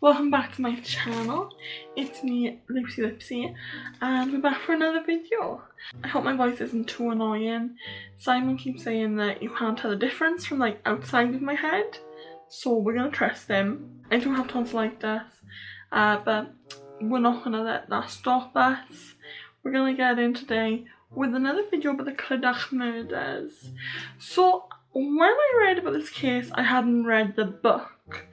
Welcome back to my channel. It's me, Lucy Lipsy, and we're back for another video. I hope my voice isn't too annoying. Simon keeps saying that you can't tell the difference from like outside of my head, so we're gonna trust him. I do have tonsillitis, but we're not gonna let that stop us. We're gonna get in today with another video about the CLYDACH murders. So when I read about this case, I hadn't read the book.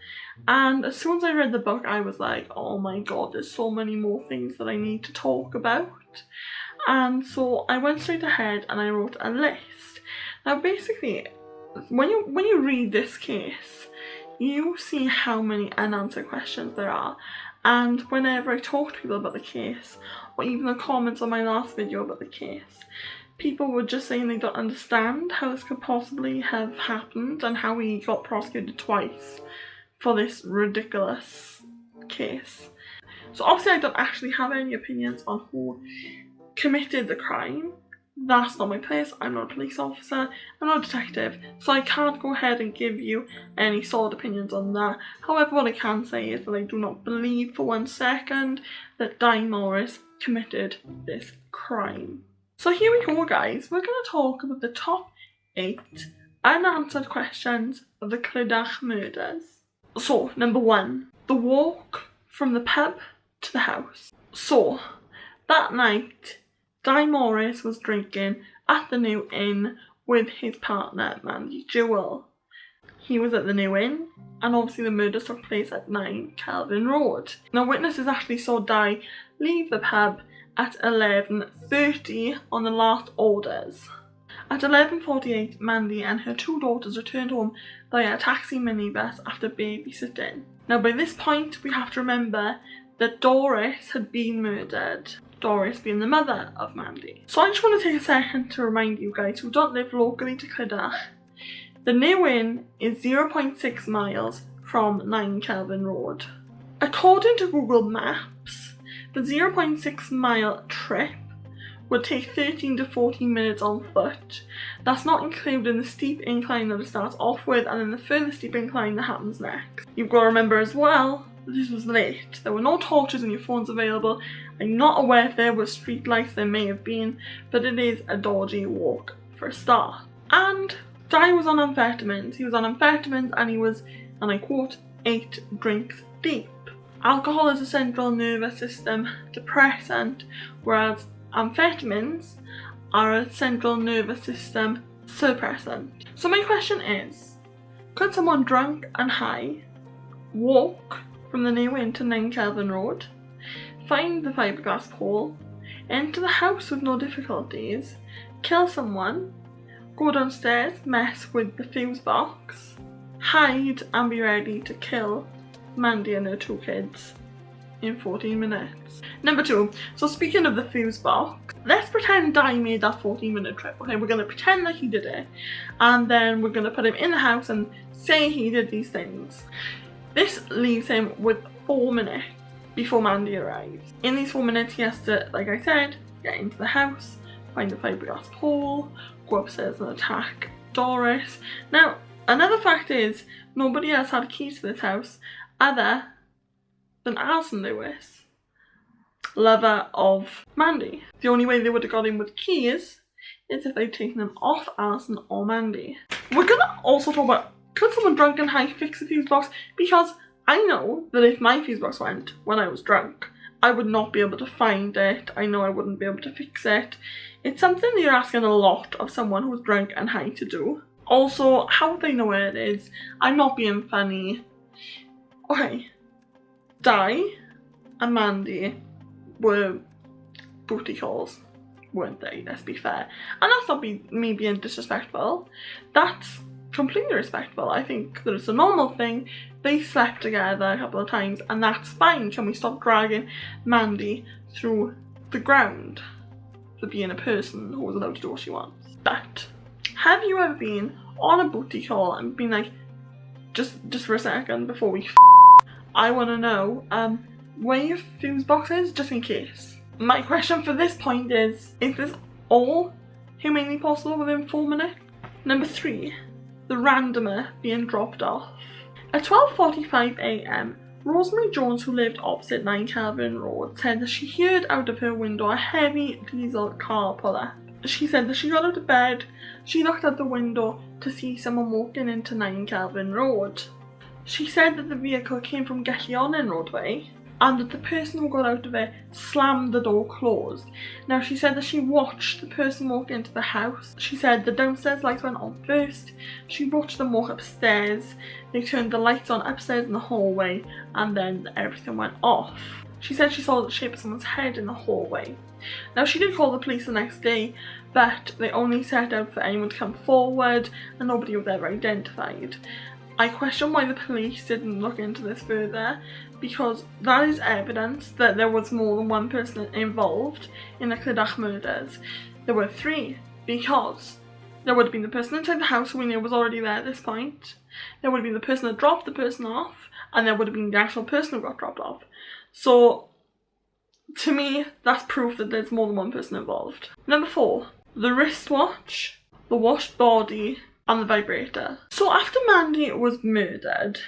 And as soon as I read the book, I was like, oh my god, there's so many more things that I need to talk about. And so I went straight ahead and I wrote a list. Now basically, when you read this case, you see how many unanswered questions there are. And whenever I talk to people about the case, or even the comments on my last video about the case, people were just saying they don't understand how this could possibly have happened and how he got prosecuted twice for this ridiculous case. So obviously I don't actually have any opinions on who committed the crime. That's not my place. I'm not a police officer, I'm not a detective, so I can't go ahead and give you any solid opinions on that. However, what I can say is that I do not believe for 1 second that Di Morris committed this crime. So here we go guys, we're going to talk about the top 8 unanswered questions of the CLYDACH murders. So, number 1, the walk from the pub to the house. So, that night, Di Morris was drinking at the New Inn with his partner, Mandy Jewell. He was at the New Inn, and obviously the murders took place at 9 Kelvin Road. Now, witnesses actually saw Di leave the pub at 11:30 on the last orders. At 11:48, Mandy and her 2 daughters returned home via a taxi minibus after babysitting. Now by this point, we have to remember that Doris had been murdered. Doris being the mother of Mandy. So I just want to take a second to remind you guys who don't live locally to CLYDACH, the New Inn is 0.6 miles from 9 Kelvin Road. According to Google Maps, the 0.6 mile trip would take 13 to 14 minutes on foot. That's not including the steep incline that it starts off with and then the further steep incline that happens next. You've got to remember as well that this was late. There were no torches and your phones available. I'm not aware if there were street lights, there may have been, but it is a dodgy walk for a start. And Di was on amphetamines. He was on amphetamines and he was, and I quote, 8 drinks deep. Alcohol is a central nervous system depressant, whereas amphetamines are a central nervous system suppressant. So my question is, could someone drunk and high walk from the New Inn to 9 Kelvin Road, find the fiberglass pole, enter the house with no difficulties, kill someone, go downstairs, mess with the fuse box, hide and be ready to kill Mandy and her 2 kids in 14 minutes? Number 2, so speaking of the fuse box, let's pretend Di made that 14-minute trip, okay? We're going to pretend that he did it, and then we're going to put him in the house and say he did these things. This leaves him with 4 minutes before Mandy arrives. In these 4 minutes, he has to, like I said, get into the house, find the fiberglass pole, go upstairs and attack Doris. Now, another fact is, nobody else had keys to this house other than Alison Lewis, lover of Mandy. The only way they would have got in with keys is if they'd taken them off Alison or Mandy. We're gonna also talk about, could someone drunk and high fix the fuse box? Because I know that if my fuse box went when I was drunk, I would not be able to find it. I know I wouldn't be able to fix it. It's something that you're asking a lot of someone who's drunk and high to do. Also, how would they know where it is? I'm not being funny. Okay, Di and Mandy were booty calls, weren't they? Let's be fair. And that's not me being disrespectful. That's completely respectful. I think that it's a normal thing. They slept together a couple of times and that's fine. Can we stop dragging Mandy through the ground for being a person who was allowed to do what she wants? But have you ever been on a booty call and been like, just for a second before we I want to know where your fuse box is, just in case. My question for this point is this all humanly possible within 4 minutes? Number 3, the randomer being dropped off. At 12:45 AM, Rosemary Jones, who lived opposite 9 Calvin Road, said that she heard out of her window a heavy diesel car pull up. She said that she got out of bed, she looked out the window to see someone walking into 9 Calvin Road. She said that the vehicle came from Getty-on-in roadway and that the person who got out of it slammed the door closed. Now she said that she watched the person walk into the house. She said the downstairs lights went on first, she watched them walk upstairs, they turned the lights on upstairs in the hallway, and then everything went off. She said she saw the shape of someone's head in the hallway. Now she did call the police the next day, but they only set out for anyone to come forward and nobody was ever identified. I question why the police didn't look into this further, because that is evidence that there was more than one person involved in the CLYDACH murders. There were 3, because there would have been the person inside the house who we knew was already there at this point, there would have been the person that dropped the person off, and there would have been the actual person who got dropped off. So, to me, that's proof that there's more than one person involved. Number 4, the wristwatch, the washed body, and the vibrator. So after Mandy was murdered,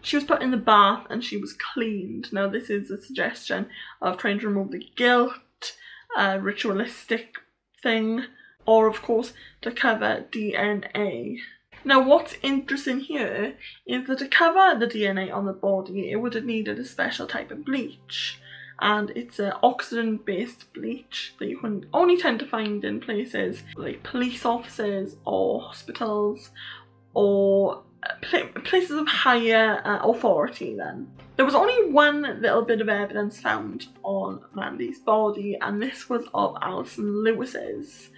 she was put in the bath and she was cleaned. Now this is a suggestion of trying to remove the guilt, a ritualistic thing, or of course to cover DNA. Now what's interesting here is that to cover the DNA on the body, it would have needed a special type of bleach. And it's an oxygen-based bleach that you can only tend to find in places like police offices or hospitals or places of higher authority then. There was only one little bit of evidence found on Mandy's body, and this was of Alison Lewis's.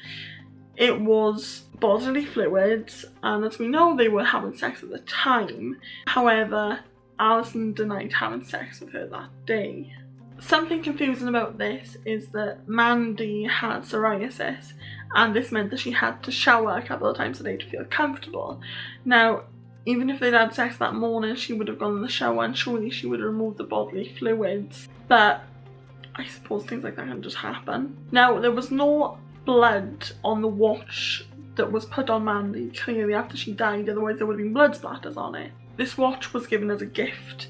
It was bodily fluids, and as we know, they were having sex at the time. However, Alison denied having sex with her that day. Something confusing about this is that Mandy had psoriasis, and this meant that she had to shower a couple of times a day to feel comfortable. Now, even if they'd had sex that morning, she would have gone in the shower and surely she would have removed the bodily fluids. But I suppose things like that can just happen. Now, there was no blood on the watch that was put on Mandy clearly after she died, otherwise there would have been blood splatters on it. This watch was given as a gift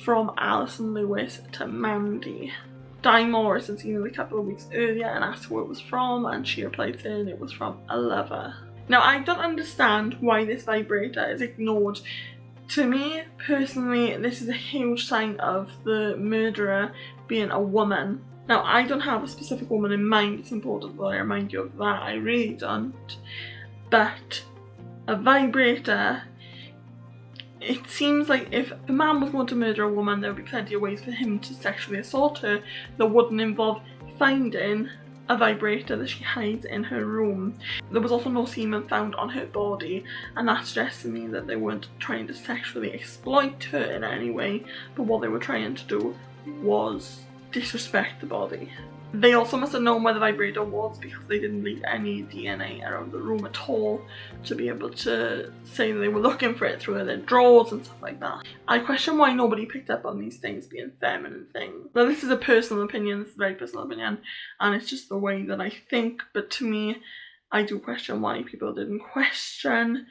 from Alison Lewis to Mandy. Di Morris had seen it a couple of weeks earlier and asked who it was from, and she replied saying it was from a lover. Now I don't understand why this vibrator is ignored. To me personally, this is a huge sign of the murderer being a woman. Now I don't have a specific woman in mind, it's important that I remind you of that, I really don't. But a vibrator, it seems like if a man was going to murder a woman, there would be plenty of ways for him to sexually assault her that wouldn't involve finding a vibrator that she hides in her room. There was also no semen found on her body, and that suggests to me that they weren't trying to sexually exploit her in any way, but what they were trying to do was disrespect the body. They also must have known where the vibrator was because they didn't leave any DNA around the room at all to be able to say they were looking for it through their drawers and stuff like that. I question why nobody picked up on these things being feminine things. Now this is a personal opinion, this is a very personal opinion, and it's just the way that I think, but to me, I do question why people didn't question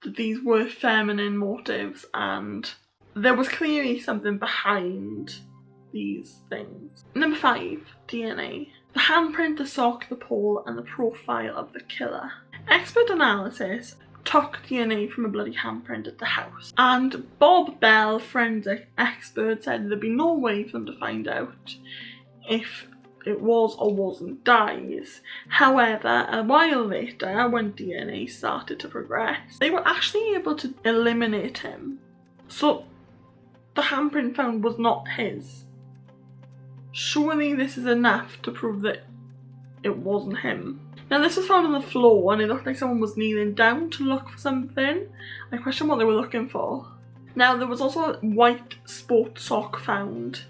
that these were feminine motives, and there was clearly something behind these things. Number 5, DNA. The handprint, the sock, the pole, and the profile of the killer. Expert analysis took DNA from a bloody handprint at the house, and Bob Bell, forensic expert, said there'd be no way for them to find out if it was or wasn't Di's. However, a while later, when DNA started to progress, they were actually able to eliminate him. So the handprint found was not his. Surely this is enough to prove that it wasn't him. Now this was found on the floor and it looked like someone was kneeling down to look for something. I question what they were looking for. Now there was also a white sports sock found.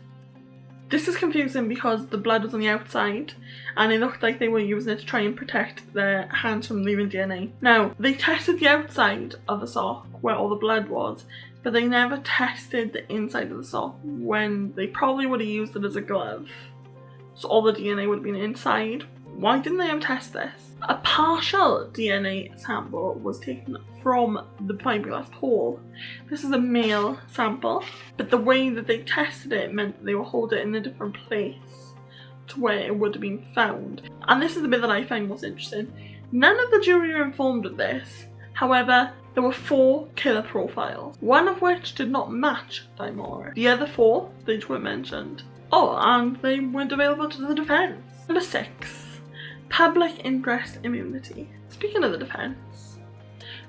This is confusing because the blood was on the outside and it looked like they were using it to try and protect their hands from leaving DNA. Now they tested the outside of the sock where all the blood was, but they never tested the inside of the sock when they probably would have used it as a glove. So all the DNA would have been inside Why didn't they ever test this? A partial DNA sample was taken from the fiberglass pole. This is a male sample, but the way that they tested it meant that they would hold it in a different place to where it would have been found. And this is the bit that I find most interesting. None of the jury were informed of this. However, there were 4 killer profiles, one of which did not match Di Morris. The other 4, they weren't mentioned. Oh, and they weren't available to the defence. Number 6. Public interest immunity. Speaking of the defence,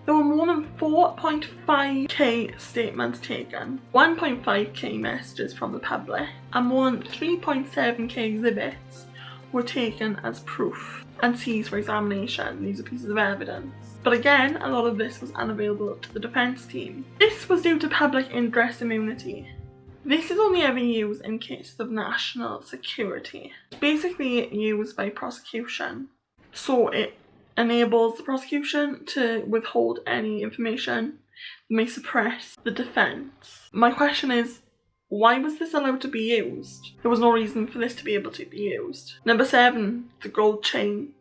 there were more than 4.5k statements taken, 1.5k messages from the public, and more than 3.7k exhibits were taken as proof and seized for examination. These are pieces of evidence. But again, a lot of this was unavailable to the defence team. This was due to public interest immunity. This is only ever used in cases of national security. It's basically used by prosecution. So it enables the prosecution to withhold any information that may suppress the defence. My question is, why was this allowed to be used? There was no reason for this to be able to be used. Number 7, the gold chain.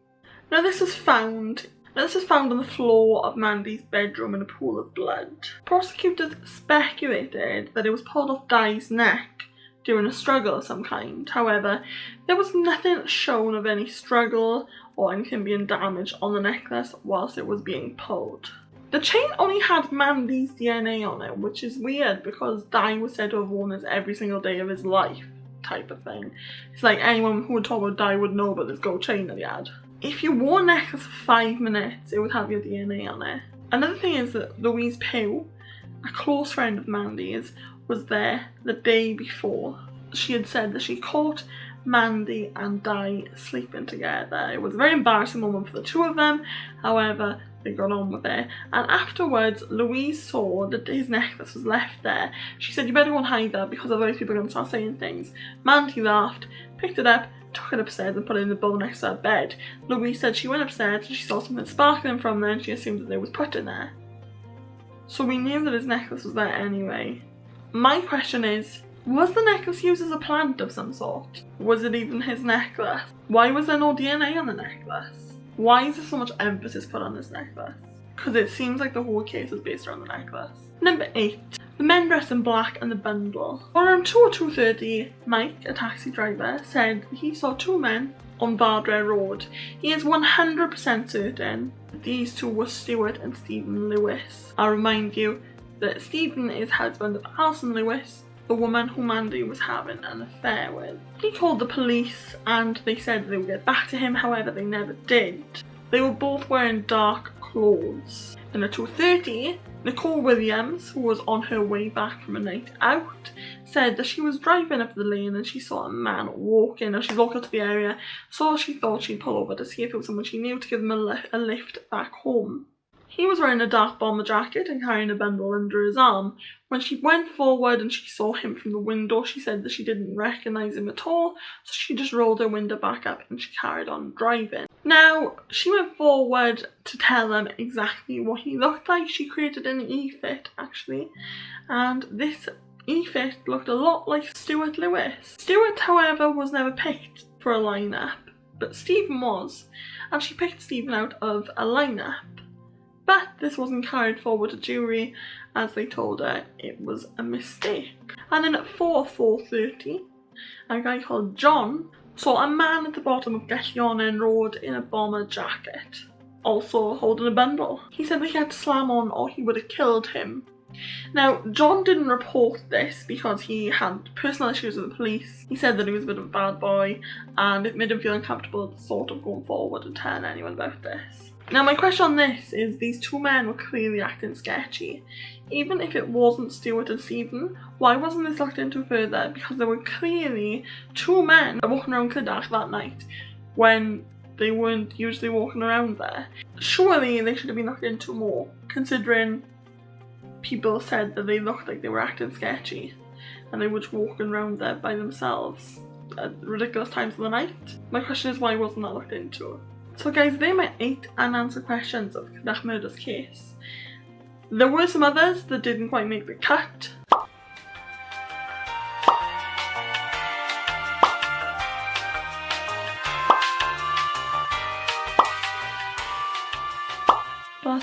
Now this was found on the floor of Mandy's bedroom in a pool of blood. Prosecutors speculated that it was pulled off Di's neck during a struggle of some kind. However, there was nothing shown of any struggle or anything being damaged on the necklace whilst it was being pulled. The chain only had Mandy's DNA on it, which is weird because Di was said to have worn this every single day of his life, type of thing. It's like anyone who would talk about Di would know about this gold chain that he had. If you wore a necklace for 5 minutes, it would have your DNA on it. Another thing is that Louise Pugh, a close friend of Mandy's, was there the day before. She had said that she caught Mandy and Di sleeping together. It was a very embarrassing moment for the two of them. However, they got on with it. And afterwards, Louise saw that his necklace was left there. She said, "You better go and hide that because otherwise people are going to start saying things." Mandy laughed, picked it up, took it upstairs and put it in the bowl next to her bed. Louise said she went upstairs and she saw something sparkling from there and she assumed that it was put in there. So we knew that his necklace was there anyway. My question is, was the necklace used as a plant of some sort? Was it even his necklace? Why was there no DNA on the necklace? Why is there so much emphasis put on this necklace? Because it seems like the whole case is based around the necklace. Number 8. The men dressed in black and the bundle. Around 2 or 2:30, Mike, a taxi driver, said he saw 2 men on Bardware Road. He is 100% certain that these 2 were Stuart and Stephen Lewis. I'll remind you that Stephen is husband of Alison Lewis, the woman who Mandy was having an affair with. He called the police and they said they would get back to him, however they never did. They were both wearing dark clothes. And at 2:30, Nicole Williams, who was on her way back from a night out, said that she was driving up the lane and she saw a man walking as she walked up to the area, so she thought she'd pull over to see if it was someone she knew to give them a lift back home. He was wearing a dark bomber jacket and carrying a bundle under his arm. When she went forward and she saw him from the window, she said that she didn't recognise him at all, so she just rolled her window back up and she carried on driving. Now, she went forward to tell them exactly what he looked like. She created an e-fit, actually, and this e-fit looked a lot like Stuart Lewis. Stuart, however, was never picked for a lineup, but Stephen was, and she picked Stephen out of a lineup. But this wasn't carried forward to jury as they told her it was a mistake. And then at 4:30, a guy called John saw a man at the bottom of Gellionnen Road in a bomber jacket, also holding a bundle. He said that he had to slam on or he would have killed him. Now, John didn't report this because he had personal issues with the police. He said that he was a bit of a bad boy and it made him feel uncomfortable at the thought of going forward and telling anyone about this. Now, my question on this is, these 2 men were clearly acting sketchy. Even if it wasn't Stuart and Stephen, why wasn't this looked into further? Because there were clearly 2 men walking around CLYDACH that night when they weren't usually walking around there. Surely they should have been looked into more, considering people said that they looked like they were acting sketchy and they were just walking around there by themselves at ridiculous times of the night. My question is, why wasn't that looked into? So guys, they are my 8 unanswered questions of the CLYDACH Murders case. There were some others that didn't quite make the cut.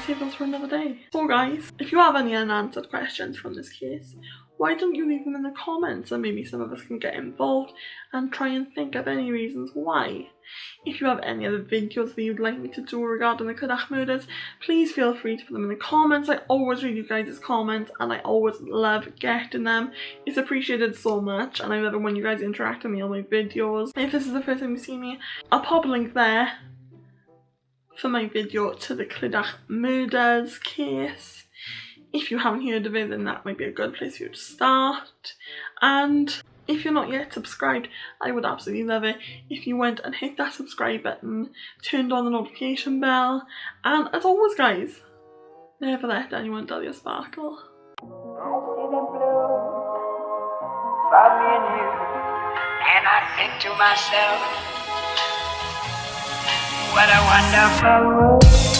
save those for another day. So guys, if you have any unanswered questions from this case, why don't you leave them in the comments and maybe some of us can get involved and try and think of any reasons why. If you have any other videos that you'd like me to do regarding the CLYDACH murders, please feel free to put them in the comments. I always read you guys' comments and I always love getting them. It's appreciated so much and I love it when you guys interact with me on my videos. If this is the first time you see me, I'll pop a link there for my video to the CLYDACH murders case. If you haven't heard of it, then that might be a good place for you to start. And if you're not yet subscribed, I would absolutely love it if you went and hit that subscribe button, turned on the notification bell, and as always guys, never let anyone dull your sparkle. I see the blue for me and you, and I think to myself, what a wonderful world.